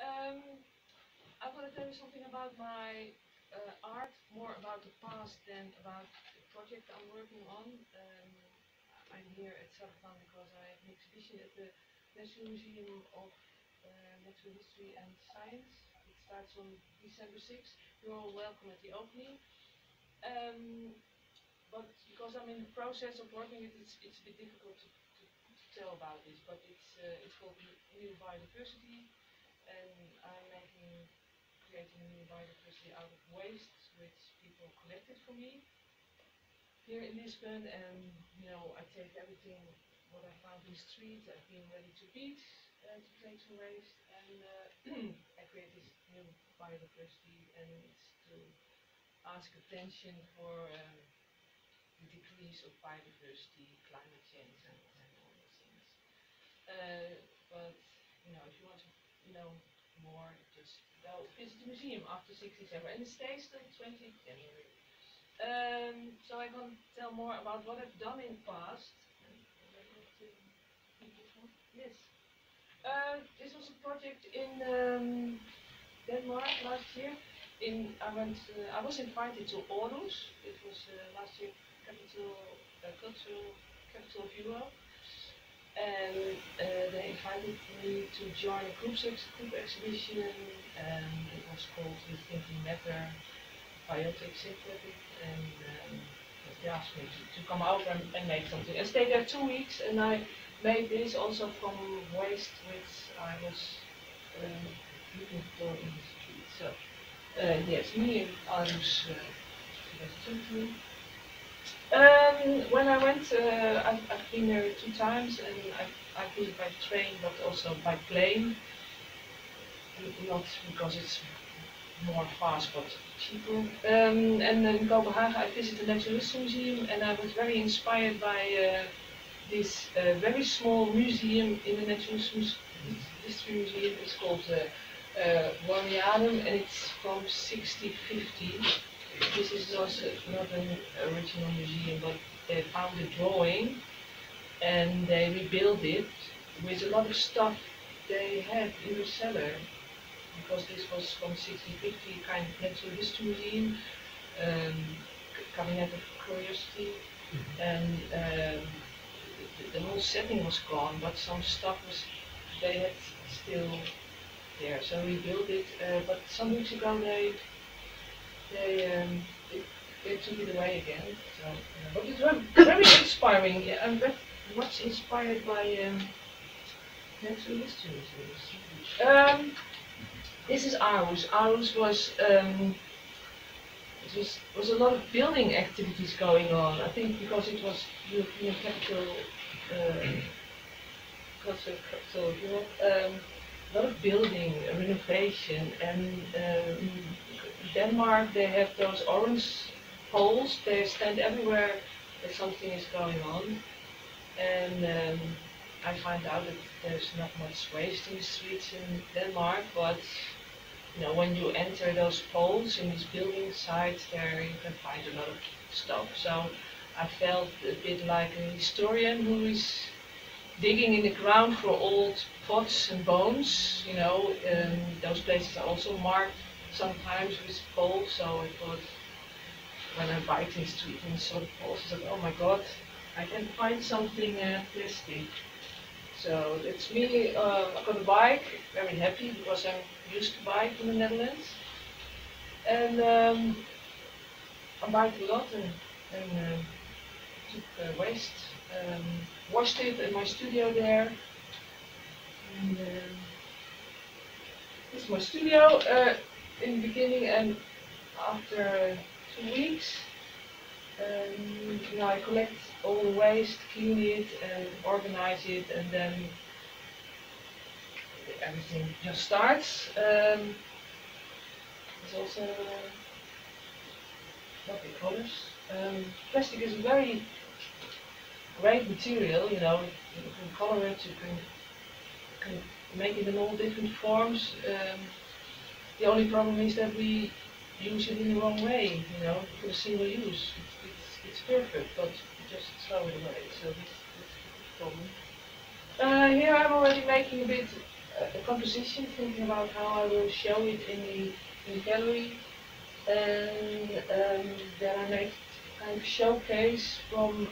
Um, I want to tell you something about my art, more about the past than about the project I'm working on. I'm here at Sarafan because I have an exhibition at the National Museum of Natural History and Science. It starts on December 6th. You're all welcome at the opening. Um, but because I'm in the process of working it, it's a bit difficult to tell about this. But it's called New Biodiversity, and I'm creating a new biodiversity out of waste, which people collected for me here in Lisbon. And I take everything what I found in the street. I've been ready to beat to take some waste, and I create this new biodiversity, and it's to ask attention for the decrease of biodiversity, climate change, and all those things. But if you want to know more, just go visit the museum after 6th December, and it stays till 20th January. So I can tell more about what I've done in the past. Yes. This was a project in Denmark last year. I was invited to Aarhus. It was last year cultural capital of Europe, and they invited me to join a group exhibition, and it was called The Thinking Matter, Biotic Synthetic, and they asked me to come over and make something. I stayed there 2 weeks, and I made this also from waste which I was looking for in the street. So yes, me and Arus when I went, I've been there 2 times, and I've been by train, but also by plane. Not because it's more fast, but cheaper. And in Copenhagen, I visited the Natural History Museum, and I was very inspired by this very small museum in the Natural History Museum. It's called Warnianum, and it's from 1650. This is also not an original museum, but they found a drawing and they rebuilt it with a lot of stuff they had in the cellar, because this was from 1650, kind of natural history museum, cabinet of curiosity, and the whole setting was gone, but some stuff they had still there, so we built it. But some weeks ago they took it away again. So, but it's very inspiring. Yeah, I'm very much inspired by natural history museums. This is Aarhus. Aarhus was a lot of building activities going on. I think because it was European capital, cultural capital of Europe. A lot of building, renovation, and in Denmark they have those orange poles. They stand everywhere that something is going on, and I find out that there's not much waste in the streets in Denmark, but when you enter those poles in these building sites, there you can find a lot of stuff. So I felt a bit like a historian who is digging in the ground for old pots and bones. Those places are also marked sometimes with poles. So I thought, when I biked in the street and saw the poles, I thought, oh my god, I can find something plastic. So it's me. I got a bike, very happy because I'm used to bike in the Netherlands, and I biked a lot and took waste, washed it in my studio there. And this is my studio in the beginning, and after 2 weeks, I collect all the waste, clean it, and organize it, and then everything just starts. It's also lovely colors. Plastic is a very great material. You can color it, you can make it in all different forms. The only problem is that we use it in the wrong way, for a single use. It's perfect, but you just throw it away. So that's the problem. Here I'm already making a bit a composition, thinking about how I will show it in the gallery, and then I made kind of showcase from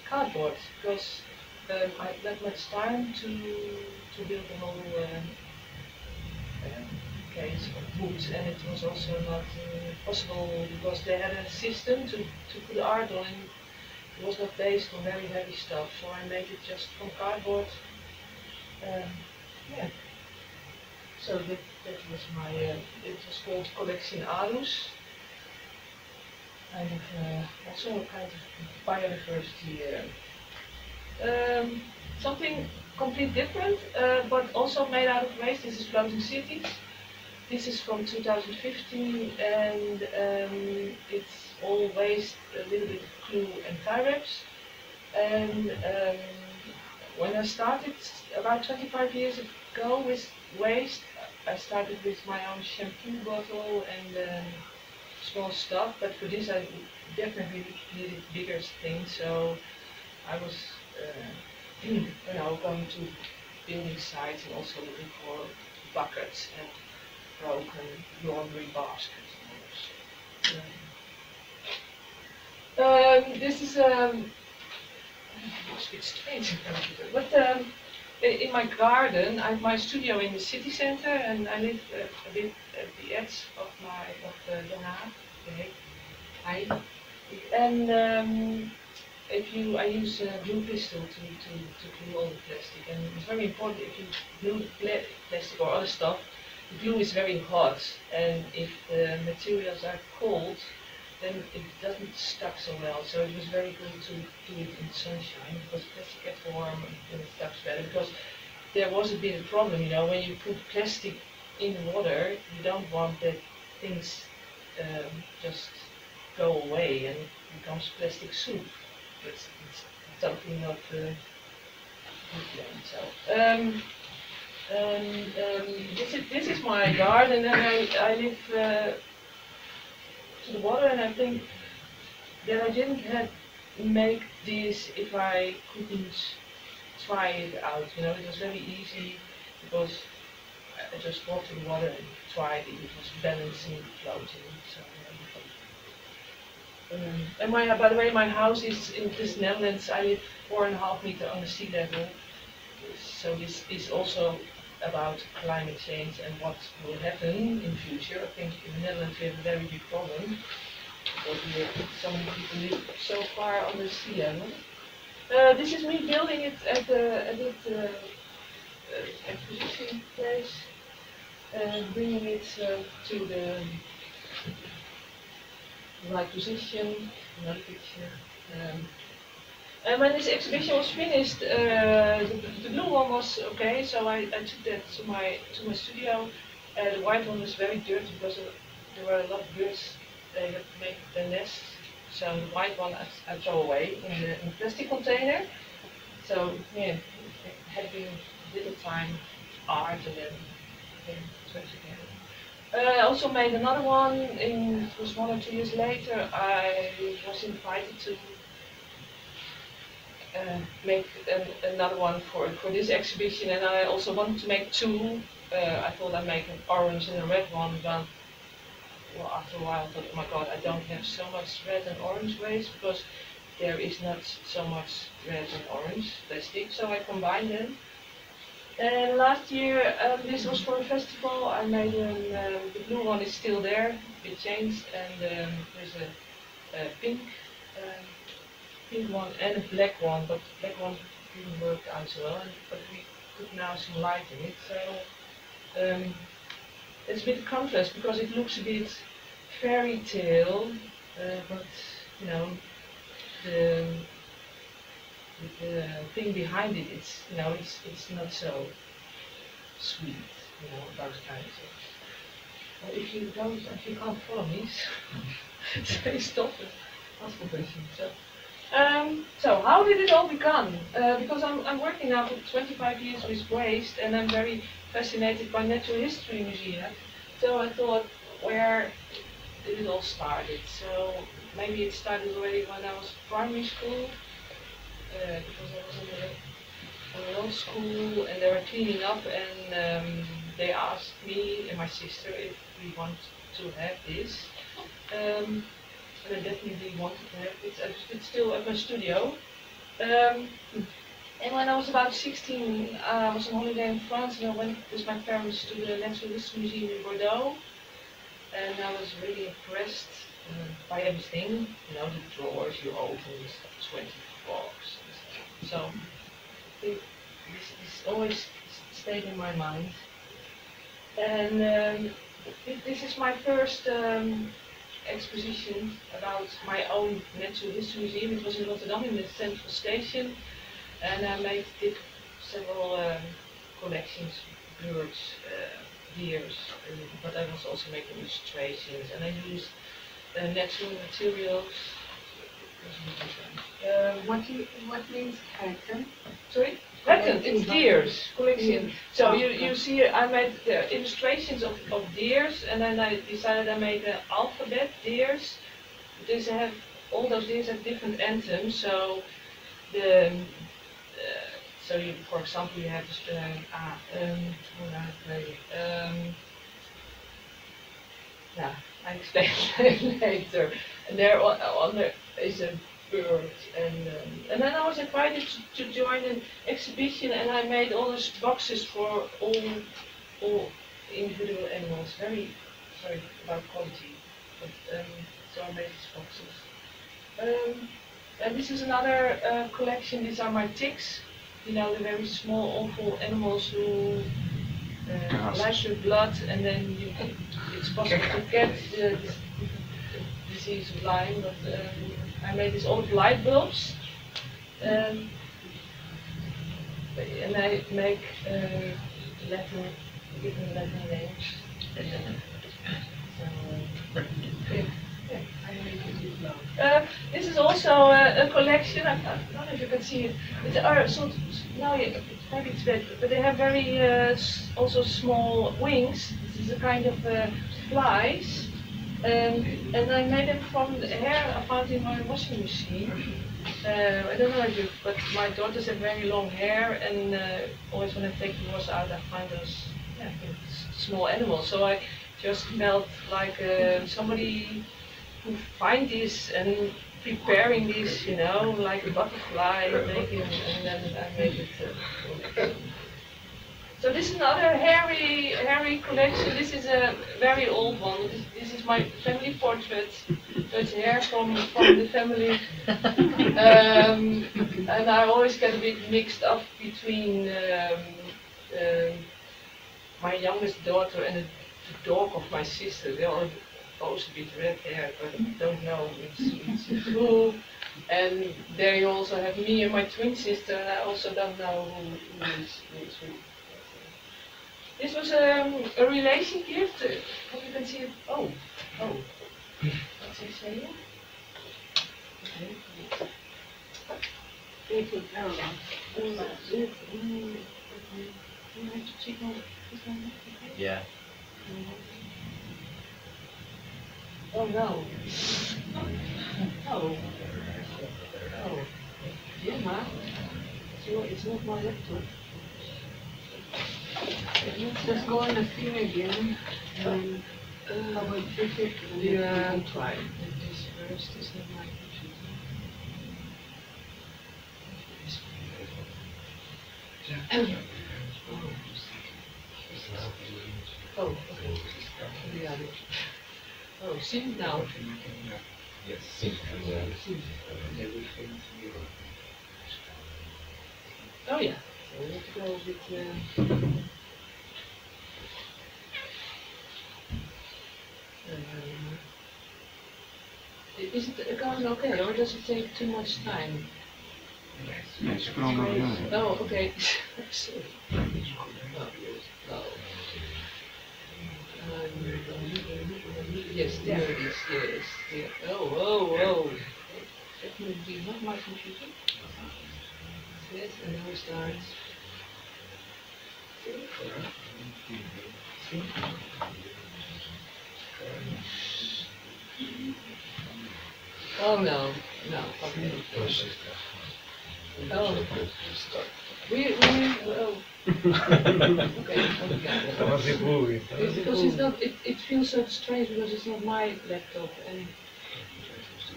cardboard, because I had that much time to build the whole case of wood, and it was also not possible because they had a system to put art on. It was not based on very heavy stuff, so I made it just from cardboard. Um, yeah. So that was my. It was called Collection Arus. Kind of also a kind of biodiversity. Something completely different, but also made out of waste. This is Floating Cities. This is from 2015, and it's all waste, a little bit of glue and tie wraps. And when I started about 25 years ago with waste, I started with my own shampoo bottle and small stuff, but for this I definitely needed bigger things, so I was, going to building sites and also looking for buckets and broken laundry baskets. This is it's a bit strange, but in my garden, I have my studio in the city center, and I live a bit at the edge of the Haag, the Hague. And I use a glue pistol to glue all the plastic, and it's very important if you glue plastic or other stuff. The glue is very hot, and if the materials are cold, then it doesn't stuck so well. So it was very good to do it in sunshine, because plastic gets warm and it stucks better. Because there was a bit of problem, when you put plastic in water, you don't want that things just go away and it becomes plastic soup. It's something not good. So this is my garden, and I live to the water, and I think that I didn't make this if I couldn't try it out. It was very easy because I just walked to the water and tried it. It was balancing, floating. So, and by the way, my house is in this Netherlands. I live 4.5 meters under sea level. So this is also about climate change and what will happen in future. I think in the Netherlands we have a very big problem because so many people live so far under sea level. This is me building it at the exposition place, bringing it to the right position. Another picture. And when this exhibition was finished, the blue one was okay, so I took that to my studio. The white one was very dirty because there were a lot of birds. They had made their nests, so the white one I throw away in the plastic container. So yeah, it had been little time art, and then throw it again. I also made another one. It was 1 or 2 years later. I was invited to make another one for this exhibition, and I also wanted to make two. I thought I'd make an orange and a red one, but after a while I thought, oh my god, I don't have so much red and orange waste because there is not so much red and orange plastic, so I combined them. And last year, this was for a festival. I made the blue one is still there, it changed, and there's a pink one and a black one, but the black one didn't work out so well, but we put now some light in it, so it's a bit of contrast because it looks a bit fairy tale, but the thing behind it, it's it's not so sweet, those kinds of things. But if you can't follow me, say stop and ask a question. So how did it all begin? Because I'm working now for 25 years with waste, and I'm very fascinated by natural history museum. So I thought, where did it all started? So maybe it started already when I was in primary school, because I was in the middle school, and they were cleaning up, and they asked me and my sister if we want to have this. And I definitely wanted to have this. I was still at my studio. And when I was about 16, I was on holiday in France, and I went with my parents to the Natural History Museum in Bordeaux. And I was really impressed by everything. You know, the drawers you open, 20 books. So this always stayed in my mind. And this is my first exposition about my own natural history museum. It was in Rotterdam in the central station, and I made several collections, birds, deers, but I was also making illustrations, and I used natural materials. What means pattern? Sorry? Pattern, it's deers, collection. So you see, I made the illustrations of deers, and then I decided I made the alphabet deers. These have, all those deers have different anthems, so the, so you, for example, you have yeah, I explain later. And there on there is a bird, and then I was invited to join an exhibition, and I made all those boxes for all individual animals. Very sorry about quality, but so I made these boxes. And this is another collection. These are my ticks. You know, the very small, awful animals who like your blood, and then it's possible to get the disease of Lyme. But I made these old light bulbs, and I make Latin, given Latin names. This is also a collection. I don't know if you can see it. It are sort of, now maybe it's better, but they have very also small wings. This is a kind of flies, and I made them from the hair I found in my washing machine. I don't know if you, but my daughters have very long hair, and always when I take the wash out, I find those small animals. So I just felt like somebody who find this and preparing this, you know, like a butterfly, making, and then I made it. So this is another hairy collection. This is a very old one. This is my family portrait. So it's hair from the family, and I always get a bit mixed up between my youngest daughter and the dog of my sister. They are both a bit red hair, but don't know it's who. And there you also have me and my twin sister, and I also don't know who is who. This was a relation gift. Hope you can see it. Oh. What's he saying? Little Carolien. Yeah. Oh no. Oh. Yeah, ma. It's not my laptop. Just go on the thing again, and I will check it. Yeah, I'll try. This first is not my computer. Oh, okay. Yeah. Oh, sync now. Yes, sync. Oh yeah. So let's go with is it going okay, or does it take too much time? Oh, okay. Yes, there it is. Yes, there. Oh. Definitely not my computer. Yes, and now it starts. Oh no, okay. Oh. Oh. Okay, Dat was dit movie. because it's not, it feels so strange because it's not my laptop and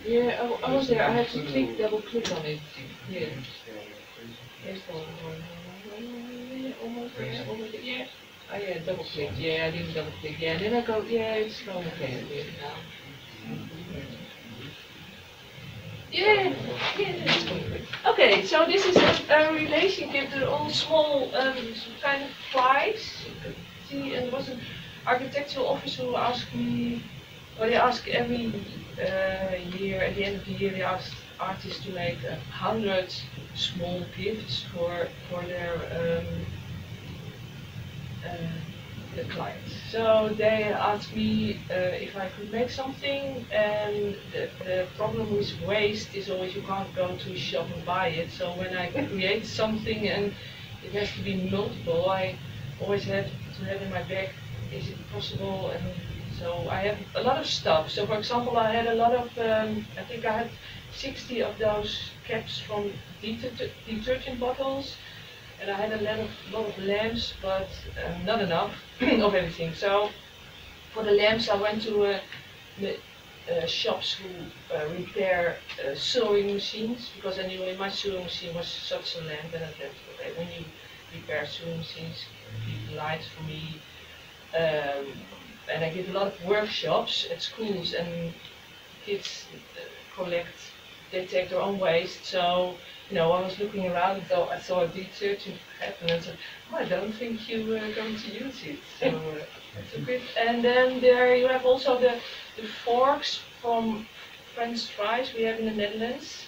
yeah, I was there. I had to double click on it. Yeah. Yes, almost there, almost there. Yeah. Oh yeah, double click. Yeah, I didn't double click. Yeah, and then I go. Yeah, it's going okay now. Yeah, yeah. Okay, so this is a relationship. They're all small, kind of flies. See, and there was an architectural office who asked me. Well, they ask every year, at the end of the year, they ask artists to make 100 small gifts for the clients. So they asked me if I could make something, and the problem with waste is always you can't go to a shop and buy it. So when I create something and it has to be multiple, I always have to have in my bag, is it possible? And so I have a lot of stuff. So for example, I had a lot of, I think I had 60 of those caps from detergent bottles, and I had a lot of lamps, but not enough of everything. So for the lamps, I went to shops who repair sewing machines, because I knew my sewing machine was such a lamp, and I said, okay, when you repair sewing machines, keep lights for me. And I give a lot of workshops at schools, and kids collect, they take their own waste. So, you know, I was looking around and I saw a detergent cap, and I said, oh, I don't think you are going to use it. So it's a bit. And then there you have also the forks from French fries we have in the Netherlands.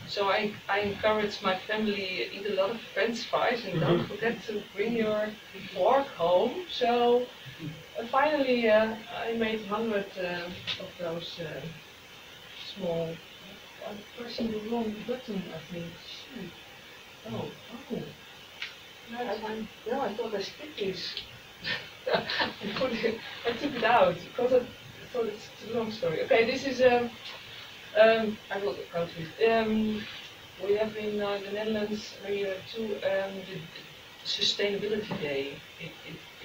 So I encourage my family eat a lot of French fries, and don't forget to bring your fork home. So finally I made 100 of those small. I'm pressing the wrong button, I think. Shoot. Oh. No, I thought I skipped this. I took it out because I thought it's a long story. Okay, this is I will go to it. We have in the Netherlands, we have the Sustainability Day. It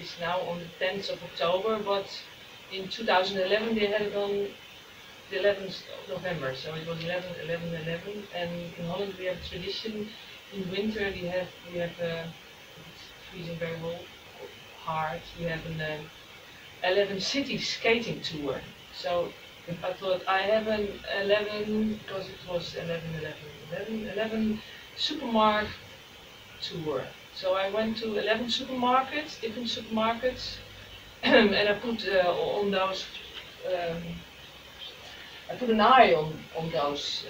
is now on the 10th of October, but in 2011 they had it on the 11th of November, so it was 11, 11, 11. And in Holland we have a tradition. In winter we have it's freezing very hard. We have an 11 city skating tour. So I thought I have an 11 because it was 11 supermarket tour. So I went to 11 supermarkets, different supermarkets, and I put on those. I put an eye on those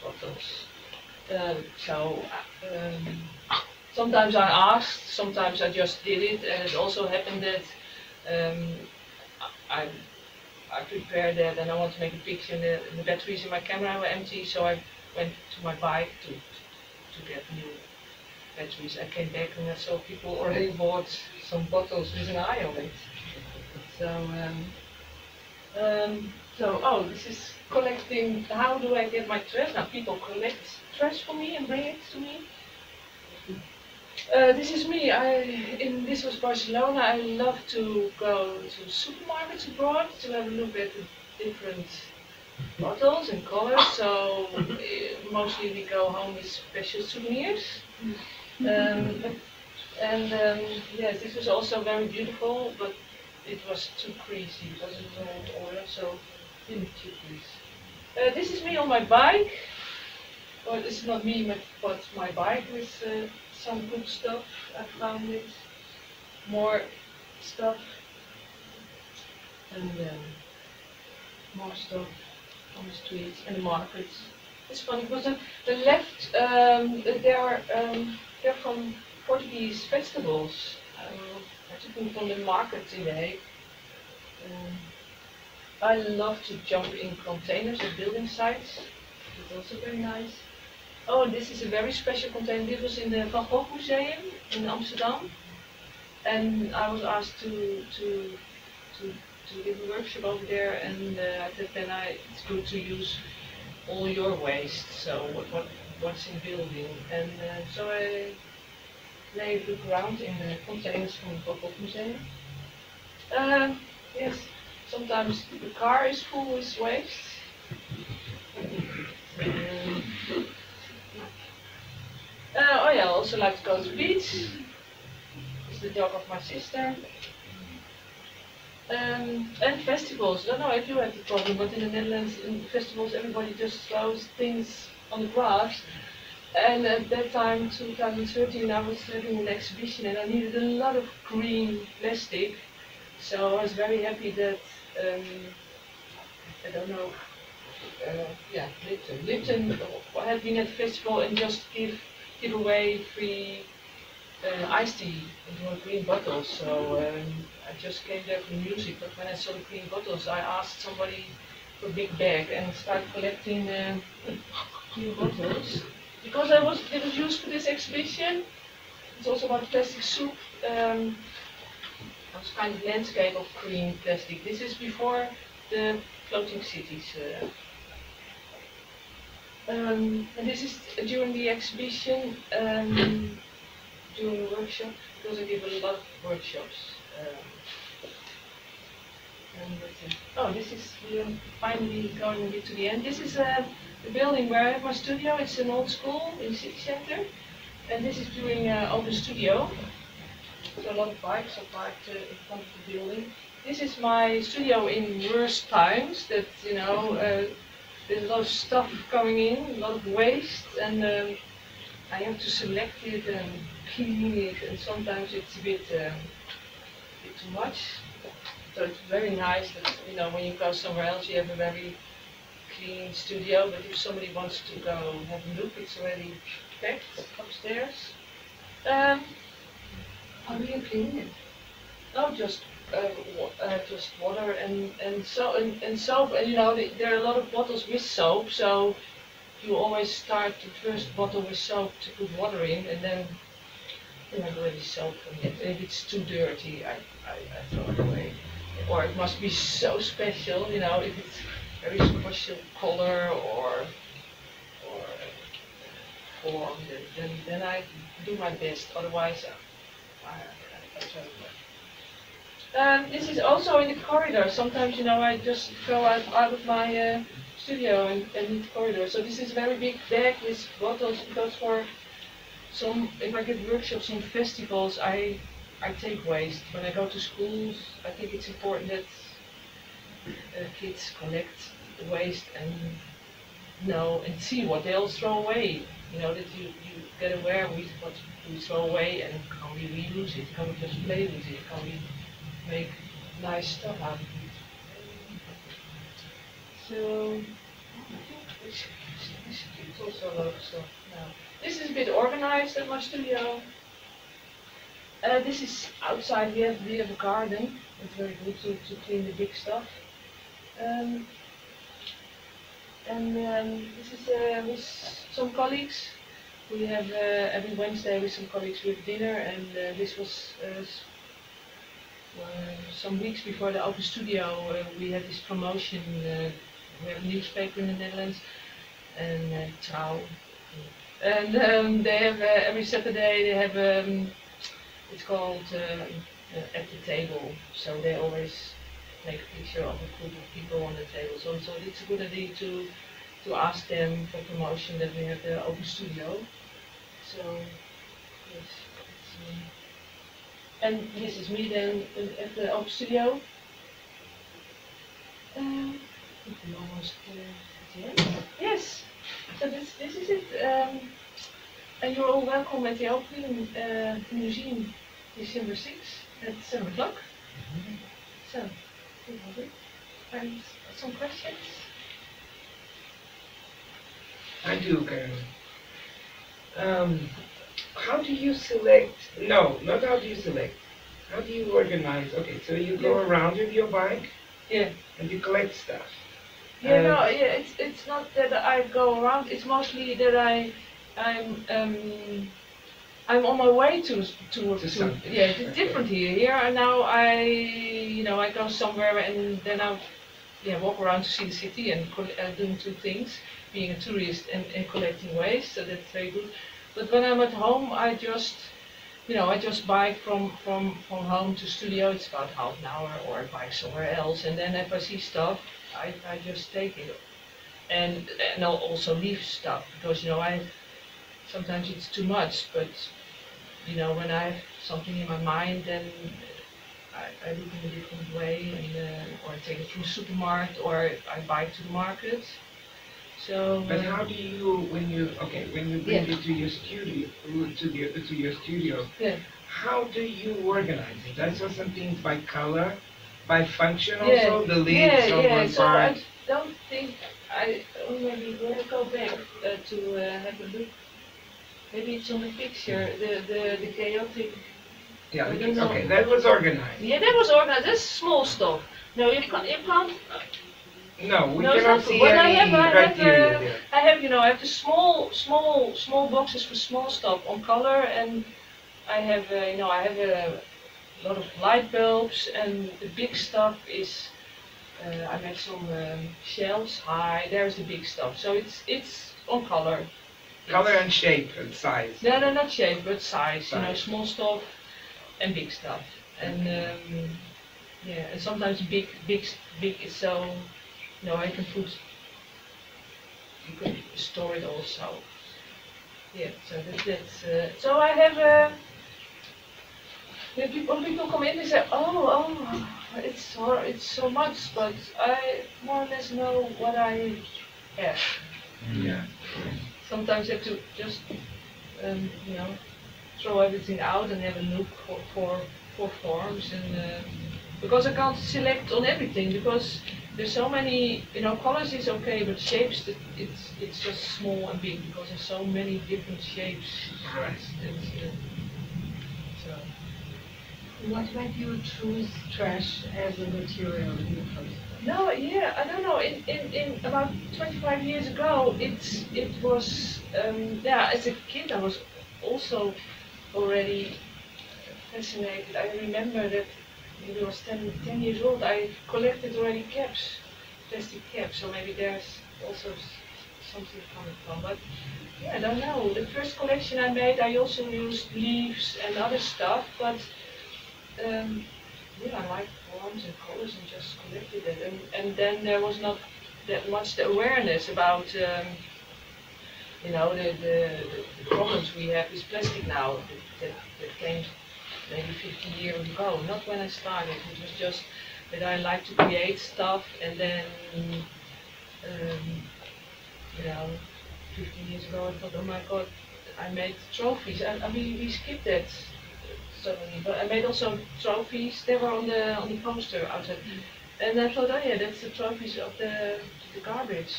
bottles. Sometimes I asked, sometimes I just did it, and it also happened that I prepared that and I want to make a picture, and the batteries in my camera were empty, so I went to my bike to get new batteries. I came back and I saw people already bought some bottles with an eye on it. So, this is collecting. How do I get my trash? Now people collect trash for me and bring it to me. This is me. This was Barcelona. I love to go to supermarkets abroad to have a look at the different bottles and colors. So mostly we go home with special souvenirs. Yes, this was also very beautiful, but it was too greasy because it was all oil, so didn't too greasy. This is me on my bike. Well, this is not me, but my bike with some good stuff. I found it. More stuff. And more stuff on the streets and the markets. It's funny because the left, they're from Portuguese festivals. I took them from the market today. I love to jump in containers at building sites. It's also very nice. Oh, this is a very special container. This was in the Van Gogh Museum in Amsterdam, and I was asked to give a workshop over there, and I said then it's good to use all your waste. So what what's in building. And so I may look around in the containers from the Pop-up Museum. Yes, sometimes the car is full with waste. Oh yeah, I also like to go to the beach. It's the dog of my sister. And festivals. I don't know if you have the problem, but in the Netherlands, in festivals, everybody just throws things on the grass. And at that time, 2013, I was having an exhibition and I needed a lot of green plastic. So I was very happy that, I don't know, Lipton had been at the festival and just give away free iced tea into a green bottle. So I just came there for the music, but when I saw the green bottles, I asked somebody for a big bag and started collecting green bottles. Because it was used for this exhibition. It's also about plastic soup. It's kind of landscape of green plastic. This is before the floating cities. And this is during the exhibition, during the workshop, because I give a lot of workshops. Oh, this is finally going a bit to the end. This is the building where I have my studio. It's an old school in the city center. And this is during open studio. So a lot of bikes are parked in front of the building. This is my studio in worst times. That, you know, there's a lot of stuff coming in, a lot of waste, and I have to select it and clean it, and sometimes it's a bit too much. So it's very nice that, you know, when you go somewhere else, you have a very clean studio. But if somebody wants to go have a look, it's already packed upstairs. How do you clean it? No, just water and soap, and you know there are a lot of bottles with soap, so you always start the first bottle with soap to put water in, and then you have already soap from it. If it's too dirty, I throw it away. Or it must be so special, you know, if it's very special color or form, then I do my best. Otherwise, I throw it away. This is also in the corridor. Sometimes, you know, I just go out of my studio and in the corridor. So this is a very big bag with bottles, because for some, if I get workshops in festivals, I take waste. When I go to schools, I think it's important that kids collect the waste and know and see what they'll throw away. You know, that you get aware with what we throw away, and can we reuse it, can we just play with it, can we make nice stuff out of it. So, it's also a lot of stuff now. This is a bit organized at my studio. This is outside. We have a garden. It's very good to clean the big stuff. This is with some colleagues. We have every Wednesday with some colleagues we have dinner, and this was some weeks before the open studio. We had this promotion. We have a newspaper in the Netherlands, and Trouw. And they have every Saturday they have it's called at the table. So they always take a picture of a group of people on the table. So it's a good idea to ask them for promotion that we have the open studio. So yes, and this is me then at the open studio. We're almost at the end. Yes. So this is it. And you're all welcome at the opening museum December 6th at 7 o'clock. So, and some questions? I do, Carolien. How do you select? No, not how do you select. How do you organize? Okay, so you go around with your bike. Yeah. And you collect stuff. Yeah, no, yeah, it's not that I go around. It's mostly that I'm on my way to yeah, it's different here. Here now I go somewhere and then walk around to see the city and doing two things, being a tourist and collecting waste. So that's very good. But when I'm at home, I just bike from home to studio. It's about half an hour, or I bike somewhere else. And then if I see stuff, I just take it. And I'll also leave stuff because I sometimes it's too much. But when I have something in my mind, then I look in a different way, or I take it from the supermarket, or I bike to the market. So. But how do you, when you bring it to your studio, to your studio, Yeah. how do you organize it? I saw some things by color, by function also, the leaves on one So part. I don't think maybe when I go back to have a look. Maybe it's on the picture. The chaotic. Yeah, I don't know. okay, that was organized. Yeah, that was organized. That's small stuff. No, you can't. No, we No, it's cannot not. see What any criteria there. I have the small boxes for small stuff on color, and I have I have a lot of light bulbs, and the big stuff is I make some shelves high. There's the big stuff, so it's on color. Color and shape and size. No, not shape, but size. Size. Small stuff and big stuff, and and sometimes big is so. I can you can store it also. Yeah, so that's. So I have. When people come in, they say, "Oh, it's so much," but I more or less know what I have. Yeah. Sometimes I have to just, throw everything out and have a look for forms, and because I can't select on everything because there's so many. Colors is okay, but shapes it's just small and big because there's so many different shapes. Right. So. What made you choose trash as a material in the first place? No, yeah, I don't know. In about 25 years ago, it was as a kid I was also already fascinated. I remember that when I was 10 years old, I collected already caps, plastic caps. So maybe there's also something coming from. But yeah, I don't know. The first collection I made, I also used leaves and other stuff, but. I liked forms and colors and just collected it. And then there was not that much the awareness about, the problems we have with plastic now that came maybe 50 years ago. Not when I started. It was just that I like to create stuff, and then, 15 years ago I thought, oh my God, I made trophies. We skipped that. Suddenly, but I made also trophies. They were on the poster outside, and I thought, oh yeah, that's the trophies of the garbage.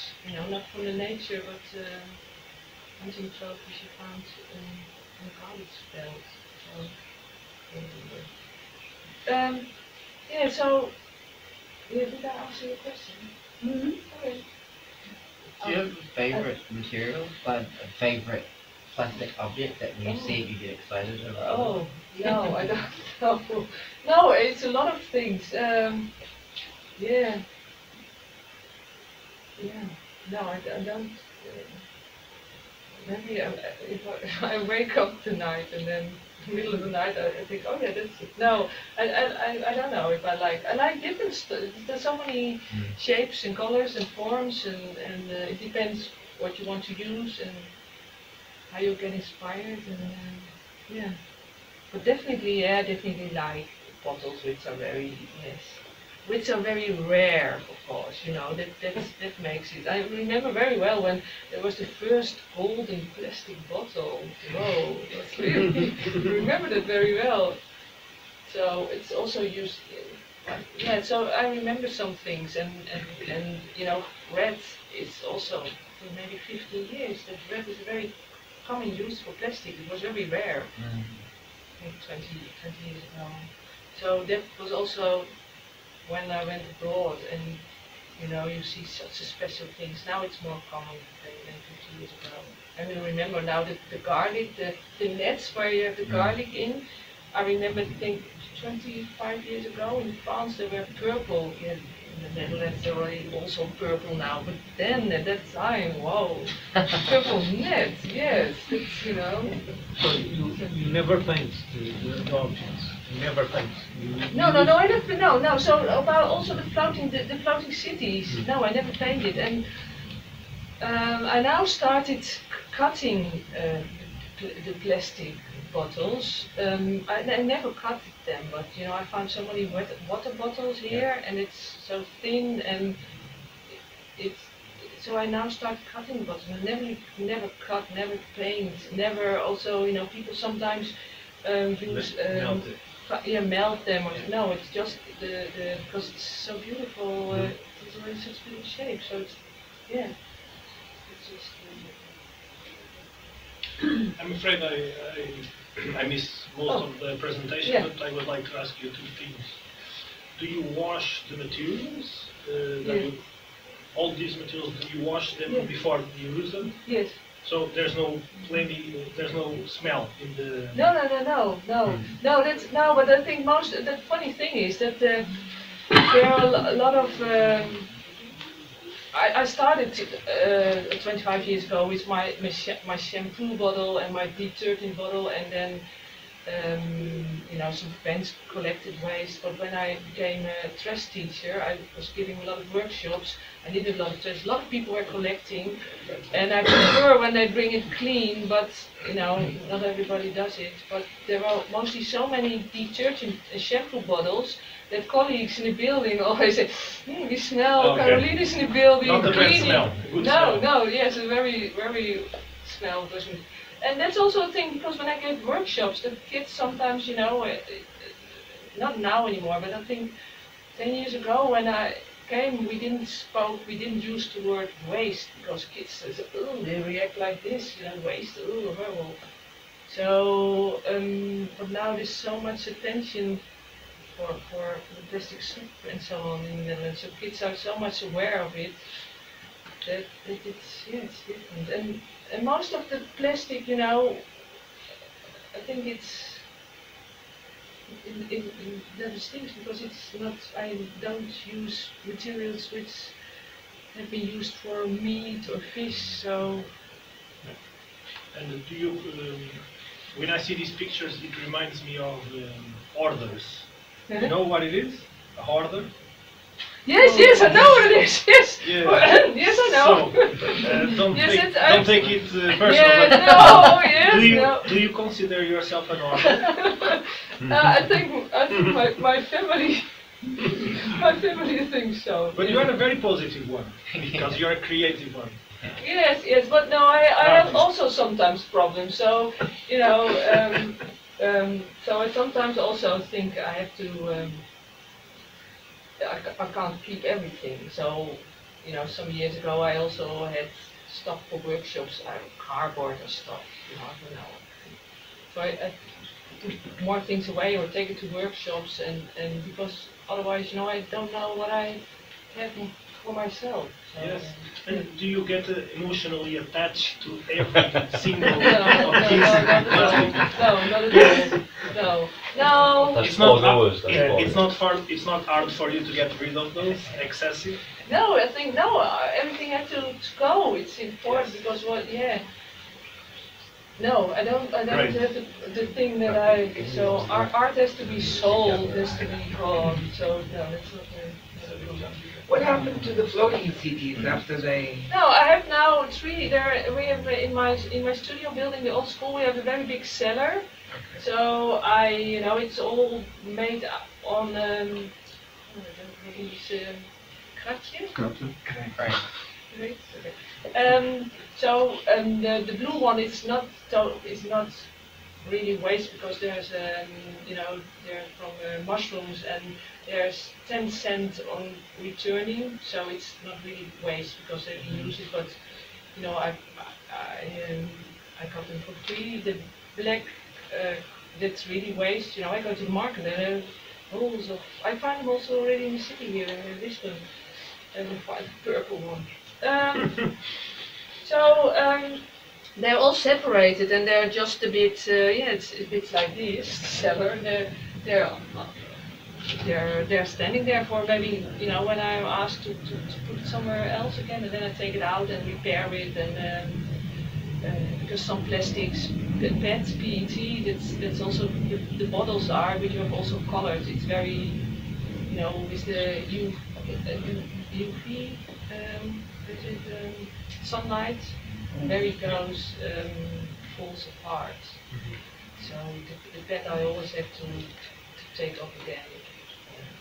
Not from the nature, but hunting trophies you found in the garbage belt. So did I answer your question? Mm-hmm. Okay. Do you have a favorite material, like a favorite plastic object that when you see it you get excited about? Oh, no, I don't know. No, it's a lot of things. Yeah. No, I don't. Maybe if I wake up tonight and then in the middle of the night I think, oh yeah, that's it. No, I don't know if I like different stuff. There's so many shapes and colors and forms, and it depends what you want to use and how you get inspired, and but definitely like bottles which are very rare, of course. That makes it. I remember very well when there was the first golden plastic bottle. Whoa, that's really I remember that very well. So it's also used. So I remember some things, and red is also for maybe 15 years. That red is a very common use for plastic. It was very rare. I think 20 years ago. So that was also when I went abroad, and you see such a special things. Now it's more common than 50 years ago. I remember now that the garlic, the nets where you have the garlic in. I remember, I think 25 years ago in France they were purple. You had the Netherlands they're already also purple now, but then at that time, wow, purple net, yes, it's So you never paint the objects. You never paint. No, I never, no. So about also the floating cities. No, I never painted, and I now started cutting the plastic bottles. I never cut them, but I found so many water bottles here, and it's so thin, and it's so I now start cutting bottles. I never cut, never paint, never. Also, people sometimes use. Melt it. Melt them or no, it's just the because it's so beautiful. It's in such beautiful shape. So it's it's just. I'm afraid I missed most of the presentation, Yeah. but I would like to ask you two things. Do you wash the materials? Yeah. All these materials, do you wash them Yeah. before you use them? Yes. So there's no smell in the. No. That's no. But I think the funny thing is that there are a lot of. I started 25 years ago with my shampoo bottle and my detergent bottle, and then some friends collected waste. But when I became a trash teacher, I was giving a lot of workshops. I did a lot of trash. A lot of people were collecting, and I prefer when they bring it clean. But not everybody does it. But there are mostly so many detergent and shampoo bottles that colleagues in the building always say, "We smell. Okay. Carolien is in the building Not a bad cleaning." smell, a good smell. No, yes, a very, very smell doesn't. And that's also a thing because when I give workshops, the kids sometimes, not now anymore, but I think 10 years ago when I came, we didn't use the word waste because kids say, "Oh, they react like this, waste, oh, horrible." So, but now there's so much attention for the plastic soup and so on in the Netherlands, so kids are so much aware of it that it's different. And most of the plastic, I think that distinguished because it's not. I don't use materials which have been used for meat or fish. So. And do you? When I see these pictures, it reminds me of hoarders. You know what it is? A hoarder? Yes, I know what it is. Yes, Yeah. yes, I know. So, don't Yes, take it personal. Yes, but no, yes, do you consider yourself an hoarder? I think my family thinks so. But you are a very positive one because you are a creative one. Yes, but no, I have also sometimes problems. So so I sometimes also think I have to. I can't keep everything. So some years ago I also had stuff for workshops, cardboard and stuff. I don't know. So I put more things away or take it to workshops, and because otherwise I don't know what I have for myself. So, Yes. And do you get emotionally attached to every single No, of these plastic? not at all. No. That's It's not always it's not hard for you to get rid of those excessive. No, I think everything had to go. It's important because No, I don't Right. have the thing that so art has to be sold, has to be gone. So no, that's not a problem. What happened to the floating cities after they? No, I have now three. We have in my studio building, the old school. We have a very big cellar. So it's all made on these kratjes. Right. Right. Okay. So the blue one is not really waste because there's they're from mushrooms and there's 10 cents on returning, so it's not really waste because they use it. But I got them for free. The black that's really waste. I go to the market and there are rolls of. I find them also already in the city here in Lisbon. And the purple one. So they're all separated and they're just a bit. It's a bit like this cellar. They're they're standing there for maybe, you know, when I'm asked to put it somewhere else again, and then I take it out and repair it, and because some plastics, PET, PET, that's also the bottles are, but you have also colors. It's very, you know, with the UV sunlight, very goes falls apart. So the PET I always have to take off again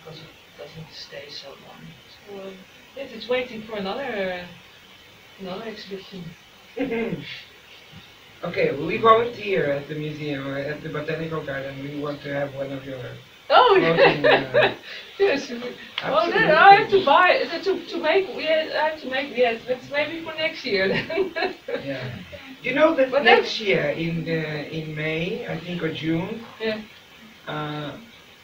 because it doesn't stay so long. So yes, it's waiting for another exhibition. Okay, well, we volunteer at the museum, at the botanical garden. We want to have one of your Oh, floating, yes. Well, then absolutely. I have to buy to make. Yes, I have to make. Yes, that's maybe for next year. Then. Yeah. You know that But next year in May, I think, or June, Yeah.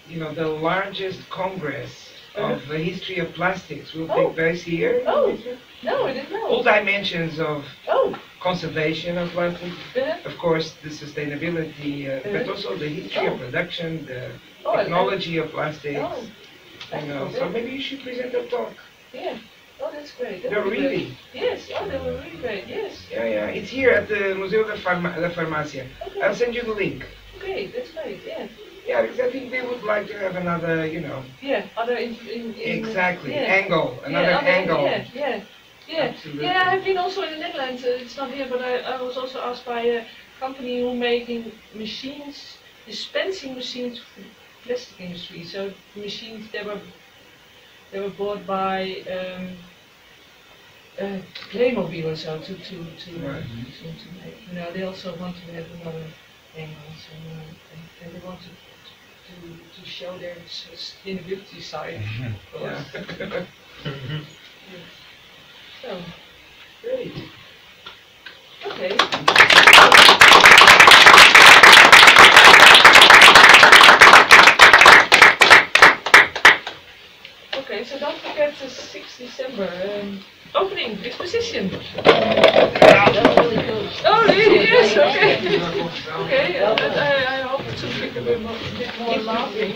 you know, the largest congress of the history of plastics will Oh. take place here. Oh, no, I didn't know. All dimensions of Oh, conservation of plastics, yeah. of course, the sustainability, but also the history of production, the Oh, technology of plastics. Oh, You know, so maybe you should present a talk. yeah. Oh, that's great. That No, would be great. really. Yes. Oh, that would be really great. Yes. Yeah, yeah. It's here at the Museo de Farmacia. I'll Okay. send you the link. Okay, that's great. Yeah. Yeah, because I think they would like to have another, you know, Yeah. Other in exactly, yeah. angle, another yeah, angle. Yeah. Yeah. Yeah. Absolutely. Yeah. I've been also in the Netherlands. It's not here, but I was also asked by a company who making machines, dispensing machines for the plastic industry. So machines they were bought by Playmobil or so to Right. make. You know, they also want to have another angle. So and they want to show their sustainability side. Of course. Yeah. So, Great. okay. Okay, so don't forget the 6th December opening exposition. Oh, really? Yes, okay. Okay, I hope to be a bit more laughing.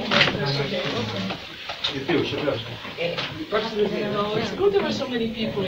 But, okay. No, it's good there were so many people.